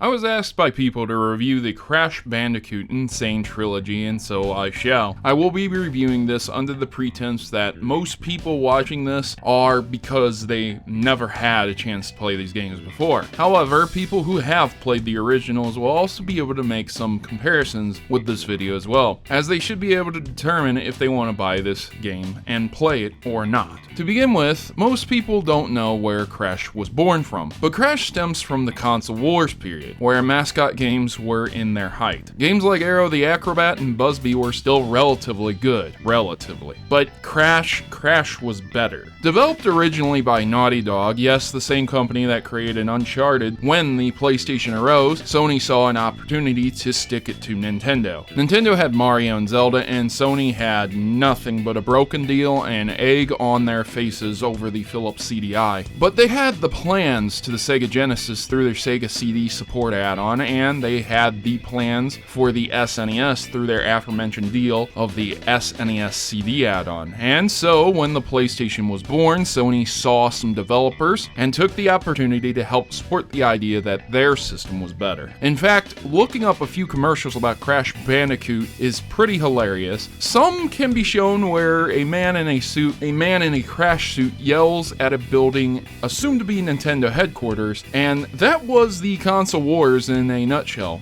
I was asked by people to review the Crash Bandicoot N.Sane Trilogy, and so I shall. I will be reviewing this under the pretense that most people watching this are because they never had a chance to play these games before. However, people who have played the originals will also be able to make some comparisons with this video as well, as they should be able to determine if they want to buy this game and play it or not. To begin with, most people don't know where Crash was born from, but Crash stems from the console wars period, where mascot games were in their height. Games like Arrow the Acrobat and Busby were still relatively good, but Crash was better. Developed originally by Naughty Dog, yes, the same company that created Uncharted, when the PlayStation arose, Sony saw an opportunity to stick it to Nintendo. Nintendo had Mario and Zelda, and Sony had nothing but a broken deal and egg on their faces over the Philips CDI. But they had the plans to the Sega Genesis through their Sega CD support add-on, and they had the plans for the SNES through their aforementioned deal of the SNES CD add-on. And so, when the PlayStation was born, Sony saw some developers and took the opportunity to help support the idea that their system was better. In fact, looking up a few commercials about Crash Bandicoot is pretty hilarious. Some can be shown where a man in a Crash suit yells at a building assumed to be Nintendo headquarters, and that was the console wars in a nutshell.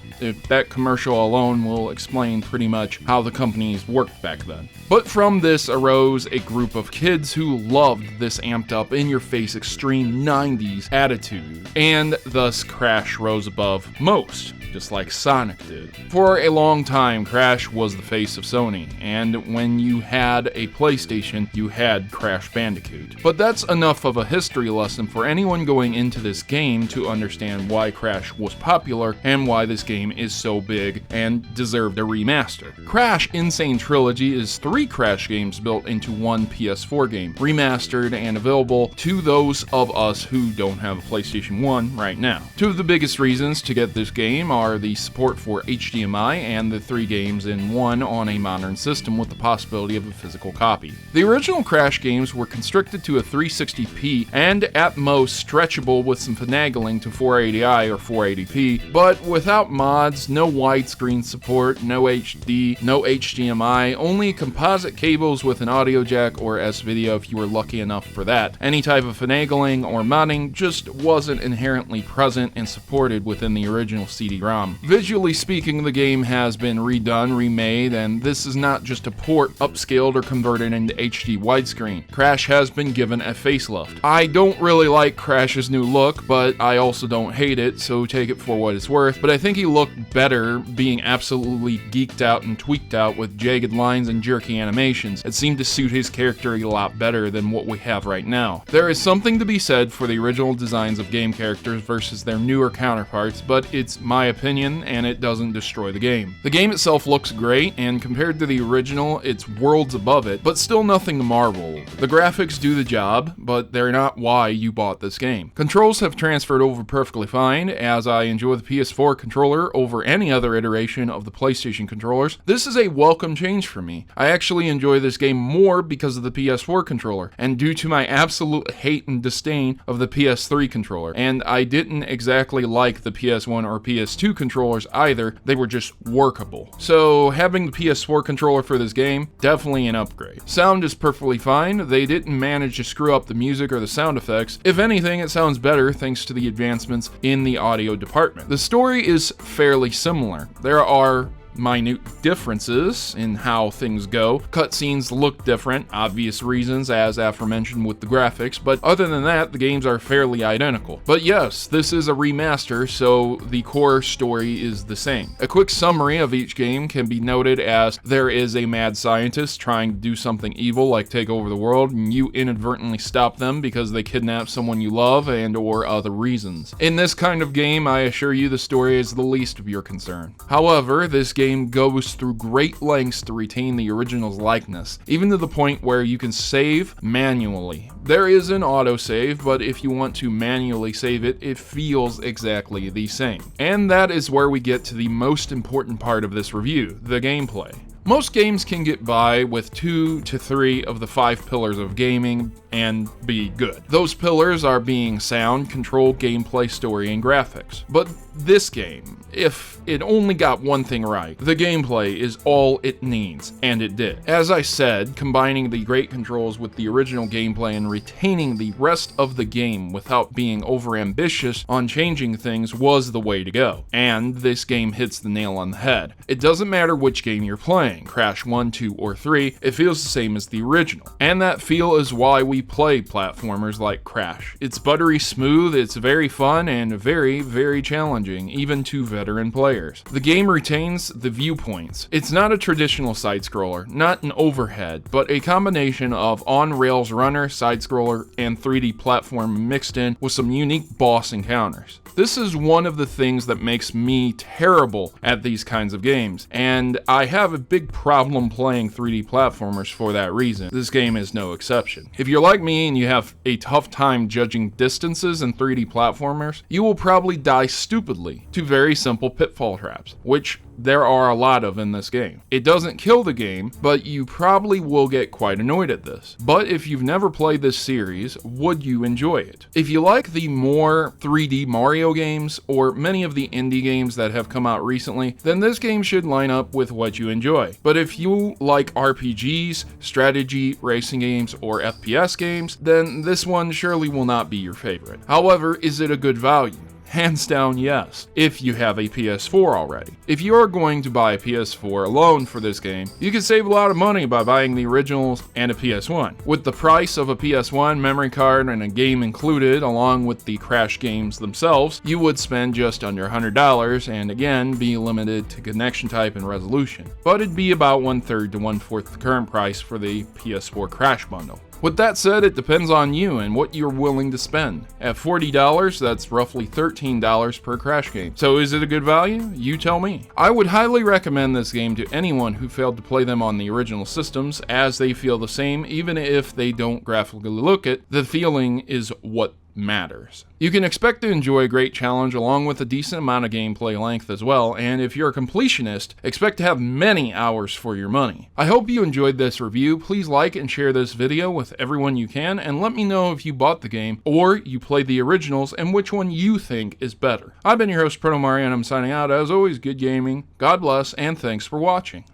That commercial alone will explain pretty much how the companies worked back then. But from this arose a group of kids who loved this amped up, in-your-face, extreme 90s attitude, and thus Crash rose above most, just like Sonic did. For a long time, Crash was the face of Sony, and when you had a PlayStation, you had Crash Bandicoot. But that's enough of a history lesson for anyone going into this game to understand why Crash was popular and why this game is so big and deserved a remaster. Crash N.Sane Trilogy is 3 Crash games built into one PS4 game, remastered and available to those of us who don't have a PlayStation 1 right now. 2 of the biggest reasons to get this game are the support for HDMI and the 3 games in one on a modern system with the possibility of a physical copy. The original Crash games were constricted to a 360p and at most stretchable with some finagling to 480i or 480p, but without mods, no widescreen support, no HD, no HDMI, only composite cables with an audio jack or S-Video if you were lucky enough for that. Any type of finagling or modding just wasn't inherently present and supported within the original CD-ROM. Visually speaking, the game has been redone, remade, and this is not just a port upscaled or converted into HD widescreen. Crash has been given a facelift. I don't really like Crash's new look, but I also don't hate it, so take it for what it's worth, but I think he looked better being absolutely geeked out and tweaked out with jagged lines and jerky animations. It seemed to suit his character a lot better than what we have right now. There is something to be said for the original designs of game characters versus their newer counterparts, but it's my opinion and it doesn't destroy the game. The game itself looks great, and compared to the original, it's worlds above it, but still nothing to marvel over. The graphics do the job, but they're not why you bought this game. Controls have transferred over perfectly fine, as I enjoy the PS4 controller over any other iteration of the PlayStation controllers. This is a welcome change for me. I actually enjoy this game more because of the PS4 controller, and due to my absolute hate and disdain of the PS3 controller. And I didn't exactly like the PS1 or PS2 controllers either, they were just workable. So having the PS4 controller for this game, definitely an upgrade. Sound is perfectly fine, they didn't manage to screw up the music or the sound effects. If anything, it sounds better thanks to the advancements in the audio department. The story is fairly similar. There are minute differences in how things go. Cutscenes look different, obvious reasons as aforementioned with the graphics, but other than that, the games are fairly identical. But yes, this is a remaster, so the core story is the same. A quick summary of each game can be noted as there is a mad scientist trying to do something evil like take over the world, and you inadvertently stop them because they kidnap someone you love and or other reasons. In this kind of game, I assure you the story is the least of your concern. However, this game goes through great lengths to retain the original's likeness, even to the point where you can save manually. There is an autosave, but if you want to manually save it, it feels exactly the same. And that is where we get to the most important part of this review, the gameplay. Most games can get by with 2 to 3 of the 5 pillars of gaming, and be good. Those pillars are being sound, control, gameplay, story, and graphics. But this game, if it only got one thing right, the gameplay is all it needs, and it did. As I said, combining the great controls with the original gameplay and retaining the rest of the game without being overambitious on changing things was the way to go. And this game hits the nail on the head. It doesn't matter which game you're playing, Crash 1, 2, or 3, it feels the same as the original. And that feel is why we play platformers like Crash. It's buttery smooth, it's very fun, and very, very challenging, even to veteran players. The game retains the viewpoints. It's not a traditional side-scroller, not an overhead, but a combination of on-rails runner, side-scroller, and 3D platform mixed in with some unique boss encounters. This is one of the things that makes me terrible at these kinds of games, and I have a big problem playing 3D platformers for that reason. This game is no exception. If you're like me and you have a tough time judging distances in 3D platformers, you will probably die stupidly to very simple pitfall traps, which there are a lot of in this game. It doesn't kill the game, but you probably will get quite annoyed at this. But if you've never played this series, would you enjoy it? If you like the more 3D Mario games, or many of the indie games that have come out recently, then this game should line up with what you enjoy. But if you like RPGs, strategy, racing games, or FPS games, then this one surely will not be your favorite. However, is it a good value? Hands down, yes, if you have a PS4 already. If you are going to buy a PS4 alone for this game, you can save a lot of money by buying the originals and a PS1. With the price of a PS1, memory card, and a game included, along with the Crash games themselves, you would spend just under $100, and again, be limited to connection type and resolution. But it'd be about 1/3 to 1/4 the current price for the PS4 Crash bundle. With that said, it depends on you and what you're willing to spend. At $40, that's roughly $13 per Crash game. So is it a good value? You tell me. I would highly recommend this game to anyone who failed to play them on the original systems, as they feel the same even if they don't graphically look it. The feeling is what matters. You can expect to enjoy a great challenge along with a decent amount of gameplay length as well, and if you're a completionist, expect to have many hours for your money. I hope you enjoyed this review. Please like and share this video with everyone you can, and let me know if you bought the game or you played the originals and which one you think is better. I've been your host Protomario, and I'm signing out. As always, good gaming, God bless, and thanks for watching.